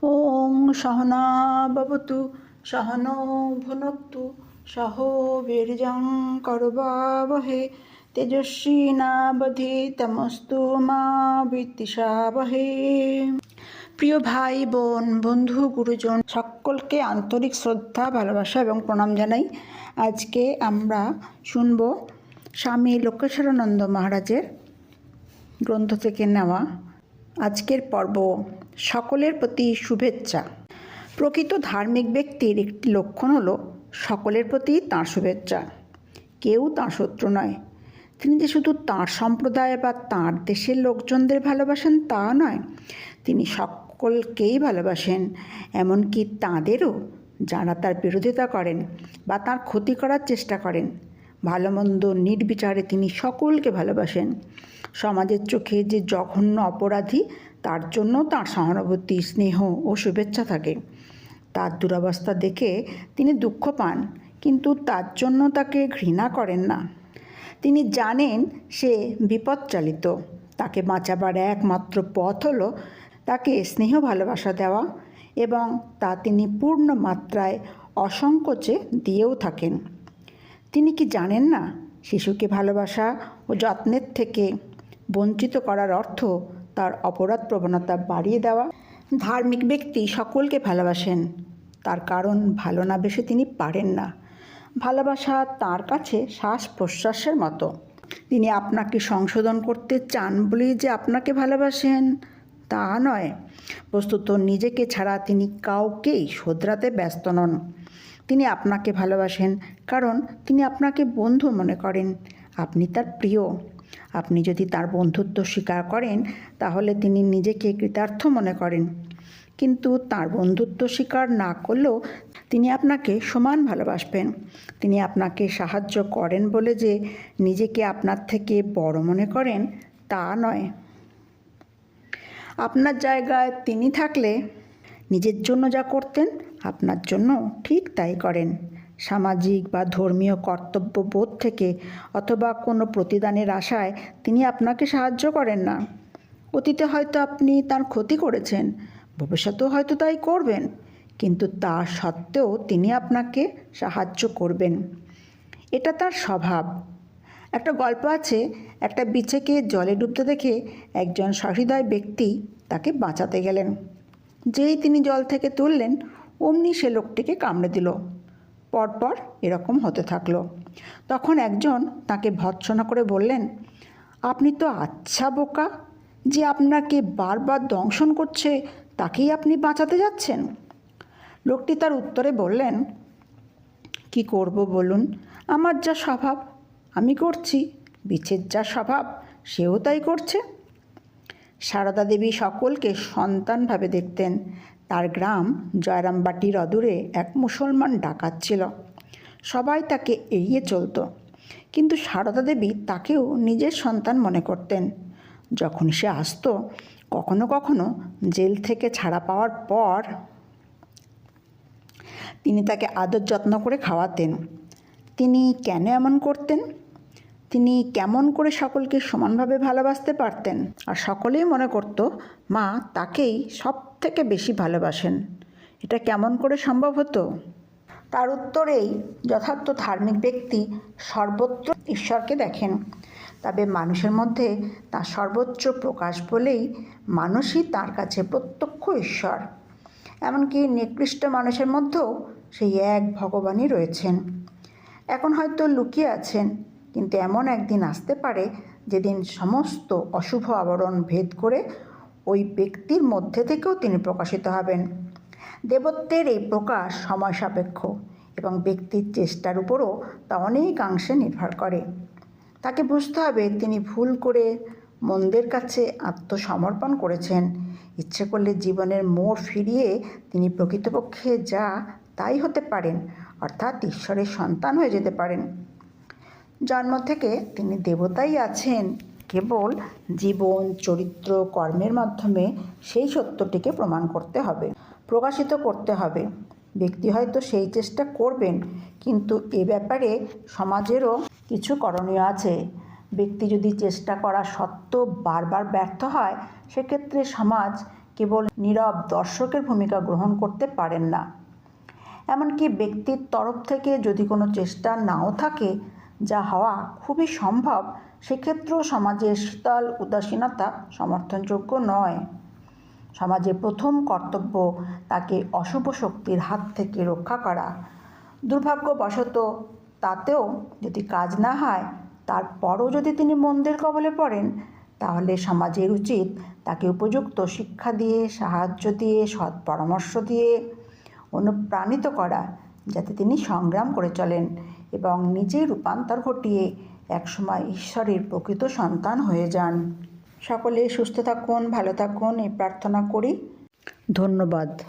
ওং সহনা ভবতু সহনৌ ভুনক্তু সহ বীর্যং করবাবহে তেজস্বিনাবধীতমস্তু মা বিদ্বিষাবহে। প্রিয় ভাই বোন, বন্ধু, গুরুজন সকলকে আন্তরিক শ্রদ্ধা, ভালোবাসা এবং প্রণাম জানাই। আজকে আমরা শুনব স্বামী লোকেশ্বরানন্দ মহারাজের গ্রন্থ থেকে নেওয়া আজকের পর্ব, সকলের প্রতি শুভেচ্ছা। প্রকৃত ধার্মিক ব্যক্তির একটি লক্ষণ হলো সকলের প্রতি তাঁর শুভেচ্ছা। কেউ তাঁর শত্রু নয়। তিনি যে শুধু তাঁর সম্প্রদায় বা তাঁর দেশের লোকজনদের ভালোবাসেন তা নয়, তিনি সকলকেই ভালোবাসেন, এমনকি তাঁদেরও যারা তার বিরোধিতা করেন বা তার ক্ষতি করার চেষ্টা করেন। ভালো মন্দ নির্বিচারে তিনি সকলকে ভালোবাসেন। সমাজের চোখে যে জঘন্য অপরাধী, তার জন্য তাঁর সহানুভূতি, স্নেহ ও শুভেচ্ছা থাকে। তার দুরবস্থা দেখে তিনি দুঃখ পান, কিন্তু তার জন্য তাকে ঘৃণা করেন না। তিনি জানেন সে বিপদচালিত। তাকে বাঁচাবার একমাত্র পথ হলো তাকে স্নেহ ভালোবাসা দেওয়া, এবং তা তিনি পূর্ণ মাত্রায় অসংকোচে দিয়েও থাকেন। তিনি কি জানেন না, শিশুকে ভালোবাসা ও যত্নের থেকে বঞ্চিত করার অর্থ তার অপরাধ প্রবণতা বাড়িয়ে দেওয়া? ধার্মিক ব্যক্তি সকলকে ভালোবাসেন, তার কারণ ভালো না বেশে তিনি পারেন না। ভালোবাসা তার কাছে শ্বাস প্রশ্বাসের মতো। তিনি আপনাকে সংশোধন করতে চান বলেই যে আপনাকে ভালোবাসেন তা নয়। বস্তুত নিজেকে ছাড়া তিনি কাউকেই শোধরাতে ব্যস্ত নন। তিনি আপনাকে ভালোবাসেন কারণ তিনি আপনাকে বন্ধু মনে করেন, আপনি তার প্রিয়। আপনি যদি তার বন্ধুত্ব স্বীকার করেন তাহলে তিনি নিজেকে কৃতার্থ মনে করেন, কিন্তু তার বন্ধুত্ব স্বীকার না করলেও তিনি আপনাকে সমান ভালোবাসবেন। তিনি আপনাকে সাহায্য করেন বলে যে নিজেকে আপনার থেকে বড় মনে করেন তা নয়। আপনার জায়গায় তিনি থাকলে নিজের জন্য যা করতেন আপনার জন্য ঠিক তাই করেন। সামাজিক বা ধর্মীয় কর্তব্যবোধ থেকে অথবা কোনো প্রতিদানের আশায় তিনি আপনাকে সাহায্য করেন না। অতীতে হয়তো আপনি তার ক্ষতি করেছেন, ভবিষ্যতেও হয়তো তাই করবেন, কিন্তু তা সত্ত্বেও তিনি আপনাকে সাহায্য করবেন। এটা তার স্বভাব। একটা গল্প আছে, একটা বিছেকে জলে ডুবতে দেখে একজন সহৃদয় ব্যক্তি তাকে বাঁচাতে গেলেন। যেই তিনি জল থেকে তুললেন, অমনি সে লোকটিকে কামড়ে দিল। পরপর এরকম হতে থাকলো। তখন একজন তাকে ভর্ৎসনা করে বললেন, আপনি তো আচ্ছা বোকা, যে আপনাকে বারবার দংশন করছে তাকেই আপনি বাঁচাতে যাচ্ছেন। লোকটি তার উত্তরে বললেন, কি করব বলুন, আমার যা স্বভাব আমি করছি, বিছের যা স্বভাব সেও তাই করছে। সারদা দেবী সকলকে সন্তানভাবে দেখতেন। তার গ্রাম জয়রামবাটির অদূরে এক মুসলমান ডাকাত ছিল। সবাই তাকে এড়িয়ে চলত, কিন্তু সারদা দেবী তাকেও নিজের সন্তান মনে করতেন। যখন সে আসতো, কখনো কখনো জেল থেকে ছাড়া পাওয়ার পর তিনি তাকে আদর যত্ন করে খাওয়াতেন। তিনি কেন এমন করতেন? তিনি কেমন করে সকলকে সমানভাবে ভালোবাসতে পারতেন? আর সকলেই মনে করত মা তাকেই সব থেকে বেশি ভালোবাসেন। এটা কেমন করে সম্ভব হতো? তার উত্তরেই যথার্থ ধার্মিক ব্যক্তি সর্বত্র ঈশ্বরকে দেখেন। তবে মানুষের মধ্যে তার সর্বোচ্চ প্রকাশ বলেই মানুষই তার কাছে প্রত্যক্ষ ঈশ্বর। এমনকি নিকৃষ্ট মানুষের মধ্যেও সেই এক ভগবানই রয়েছেন। এখন হয়তো লুকিয়ে আছেন, কিন্তু এমন একদিন আসতে পারে যেদিন সমস্ত অশুভ আবরণ ভেদ করে ওই ব্যক্তির মধ্যে থেকেও তিনি প্রকাশিত হবেন। দেবত্বের এই প্রকাশ সময় সাপেক্ষ এবং ব্যক্তির চেষ্টার উপরও তা অনেকাংশে নির্ভর করে। তাকে বুঝতে হবে তিনি ভুল করে মন্দের কাছে আত্মসমর্পণ করেছেন। ইচ্ছে করলে জীবনের মোড় ফিরিয়ে তিনি প্রকৃতপক্ষে যা তাই হতে পারেন, অর্থাৎ ঈশ্বরের সন্তান হয়ে যেতে পারেন। জন্ম থেকে তিনি দেবতাই আছেন, কেবল জীবন, চরিত্র, কর্মের মাধ্যমে সেই সত্যটিকে প্রমাণ করতে হবে, প্রকাশিত করতে হবে। ব্যক্তি হয়তো সেই চেষ্টা করবেন, কিন্তু এ ব্যাপারে সমাজেরও কিছু করণীয় আছে। ব্যক্তি যদি চেষ্টা করা সত্ত্বেও বারবার ব্যর্থ হয়, সেক্ষেত্রে সমাজ কেবল নীরব দর্শকের ভূমিকা গ্রহণ করতে পারেন না। এমনকি ব্যক্তির তরফ থেকে যদি কোনো চেষ্টা নাও থাকে, যা হওয়া খুবই সম্ভব, সেক্ষেত্রেও সমাজের শীতল উদাসীনতা সমর্থনযোগ্য নয়। সমাজের প্রথম কর্তব্য তাকে অশুভ শক্তির হাত থেকে রক্ষা করা। দুর্ভাগ্যবশত তাতেও যদি কাজ না হয়, তারপরও যদি তিনি মন্দের কবলে পড়েন, তাহলে সমাজের উচিত তাকে উপযুক্ত শিক্ষা দিয়ে, সাহায্য দিয়ে, সৎ পরামর্শ দিয়ে অনুপ্রাণিত করা, যাতে তিনি সংগ্রাম করে চলেন এবং নিজেই রূপান্তর ঘটিয়ে একসময় ঈশ্বরের প্রকৃত সন্তান হয়ে যান। সকলে সুস্থ থাকুন, ভালো থাকুন, এই প্রার্থনা করি। ধন্যবাদ।